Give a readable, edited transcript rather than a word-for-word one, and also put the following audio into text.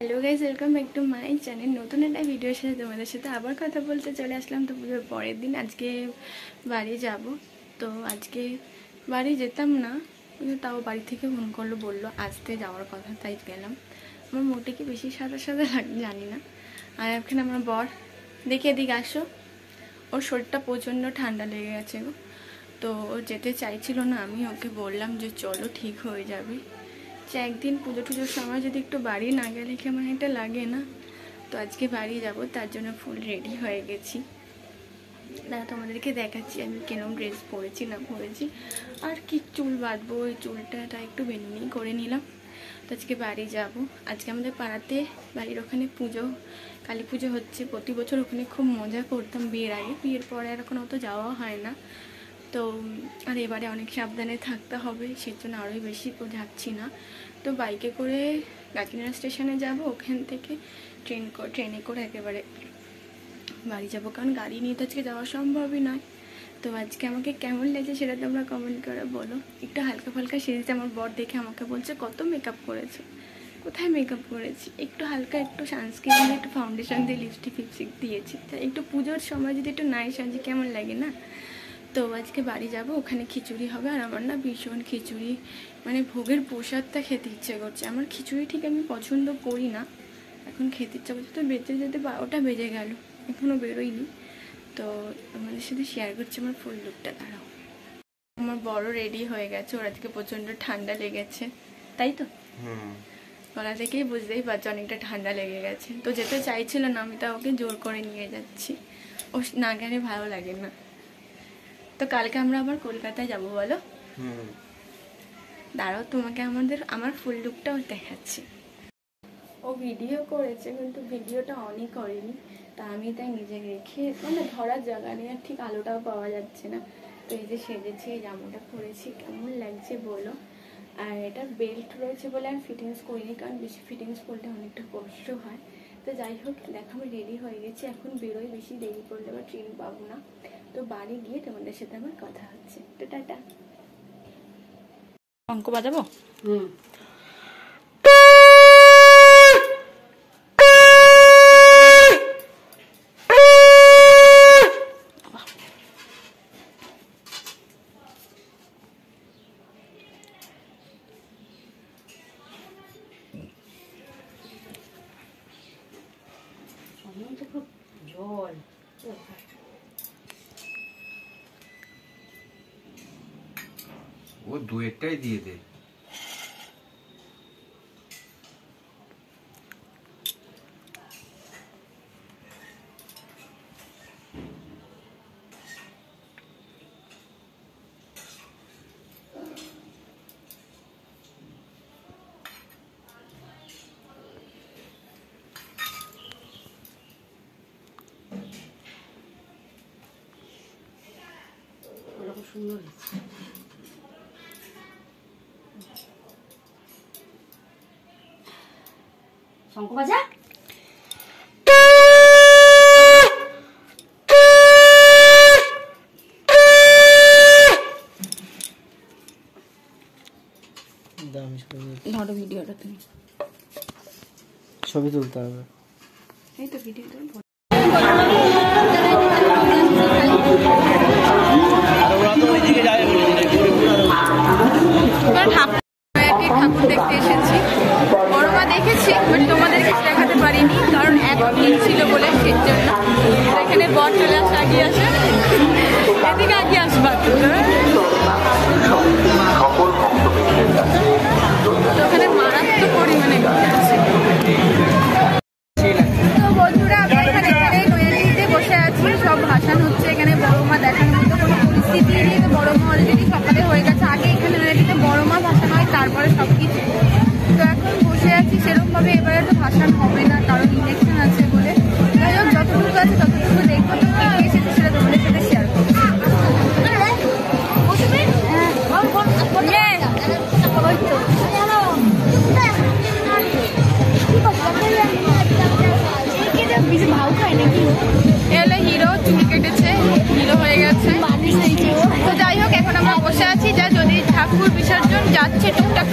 Hello guys, welcome back to my channel. नतून एक भिडियोर साथे तुम्हारे साथे आबार कथा बोलते चले आसलाम। तो पुजोर परेर दिन आज के बाड़ी যাব। तो आज के बाड़ी जेताम ना, কিন্তু তাও বাড়ি থেকে ফোন করলো, বললো আসতে যাওয়ার কথা, তাই গেলাম। আমার মোটে কি বেশি সাদা সাদা লাগে জানি না। আর এখানে আমার বর, দেখে এদিকে আসো, ওর শরীরটা প্রচণ্ড ঠান্ডা লেগে গেছে গো। তো ও যেতে চাইছিল না, আমি ওকে বললাম যে চলো ঠিক হয়ে যাবে। যে একদিন পুজো টুজোর সময় যদি একটু বাড়ি না গেলে কেমন একটা লাগে না। তো আজকে বাড়ি যাব, তার জন্য ফুল রেডি হয়ে গেছি। দাদা তোমাদেরকে দেখাচ্ছি আমি কেরম ড্রেস পরেছি না পরেছি, আর কি চুল বাঁধবো, ওই চুলটা একটু বেনুনি করে নিলাম। তো আজকে বাড়ি যাব। আজকে আমাদের পাড়াতে বাড়ির ওখানে পুজো, কালী পুজো হচ্ছে। প্রতি বছর ওখানে খুব মজা করতাম বিয়ের আগে, বিয়ের পরে আর এখন অত যাওয়া হয় না। তো আর এবারে অনেক সাবধানে থাকতে হবে, সেজন্য আরোই বেশি যাচ্ছি না। তো বাইকে করে কাকিনাড়া স্টেশনে যাব, ওখান থেকে ট্রেনে করে একেবারে বাড়ি যাব, কারণ গাড়ি নিয়ে তো আজকে যাওয়া সম্ভবই নয়। তো আজকে আমাকে কেমন লেগেছে সেটা তোমরা কমেন্ট করে বলো। একটু হালকা ফালকা সেজেছে। আমার বর দেখে আমাকে বলছে কত মেকআপ করেছো, কোথায় মেকআপ করেছি? একটু হালকা একটু সানস্ক্রিন দিয়ে, একটু ফাউন্ডেশন দিয়ে, লিপস্টিক ফিপস্টিক দিয়েছি। তাই একটু পুজোর সময় যদি একটু নাই সাজি কেমন লাগে না। তো আজকে বাড়ি যাব, ওখানে খিচুড়ি হবে। আর আমার না ভীষণ খিচুড়ি মানে ভোগের প্রসাদটা খেতে ইচ্ছে করছে। আমার খিচুড়ি ঠিক আমি পছন্দ করি না, এখন খেতে ইচ্ছা করছে। তো বেঁচে যেতে 12টা বেজে গেল, এখনও বেরোয়নি। তো আমাদের সাথে শেয়ার করছি আমার ফুল লুকটা। দাঁড়াও, আমার বড় রেডি হয়ে গেছে। ওর আজকে প্রচণ্ড ঠান্ডা লেগেছে, তাই তো গলা থেকেই বুঝতেই পারছি অনেকটা ঠান্ডা লেগে গেছে। তো যেতে চাইছিল না, আমি তা ওকে জোর করে নিয়ে যাচ্ছি। ও না গেলে ভালো লাগে না। তো কালকে আমরা আবার কলকাতায় যাবো, বলো। দাঁড়াও, তোমাকে আমার ফুল লুকটাও দেখাচ্ছি। ও ভিডিও করেছে, কিন্তু ভিডিওটা অনই করেনি। তা আমি তাই নিজে রেখে, মানে ধরার জায়গা নেই, আর ঠিক আলোটাও পাওয়া যাচ্ছে না। তো এই যে সেজেছি, এই জামাটা পরেছি, কেমন লাগছে বলো। আর এটা বেল্ট রয়েছে বলে আমি ফিটিংস করিনি, কারণ বেশি ফিটিংস করলে অনেকটা কষ্ট হয়। তো যাই হোক, দেখো আমি রেডি হয়ে গেছি, এখন বেরোই। বেশি দেরি করলে আবার ট্রেন পাবো না। তো বাড়ি গিয়ে তোমাদের সাথে আমার কথা হচ্ছে। তো টাটা। অঙ্ক বাজাবো। জল ও দুয়েরটাই দিয়ে দে। সুন্দর শঙ্খ বাজা। ধরো ভিডিওটা, তুমি ছবি তুলতে হবে। এই তো ভিডিও ঠাকুর দেখতে এসেছি। বড়মা দেখেছি, বাট তোমাদেরকে দেখাতে পারিনি, কারণ একদিন ছিল বলে, সেই জন্য। এখানে বর চলে আসে, আগিয়ে আসে, এদিকে আগিয়ে আসবা। তো ওখানে মারাত্মক পরিমাণে আছে। তো বন্ধুরা, আমরা এখানে নৈয়ালিতে বসে আছি, সব ভাসান হচ্ছে। এখানে বড়মা দেখানোর মতো কোনো পরিস্থিতি নেই। তো বড়মা অলরেডি সকালে হয়ে গেছে। আগে এখানে নৈয়ালিতে বড়মা ভাসান হয়, তারপরে সব কিছু। তো এখন বসে আছি, সেরকমভাবে এবারে তো ভাসান হবে না, কারণ ইলেকশন আছে বলে। যাই হোক, যতটুকু আছে ততটুকু দেখবো। তো এসেছি সেটা তোমাদের সাথে শেয়ার করবো। হিরো চুল কেটেছে, হিরো হয়ে গেছে। তো যাই হোক, এখন আমরা বসে আছি। যা যদি ঠাকুর বিসর্জন যাচ্ছে টুকটাক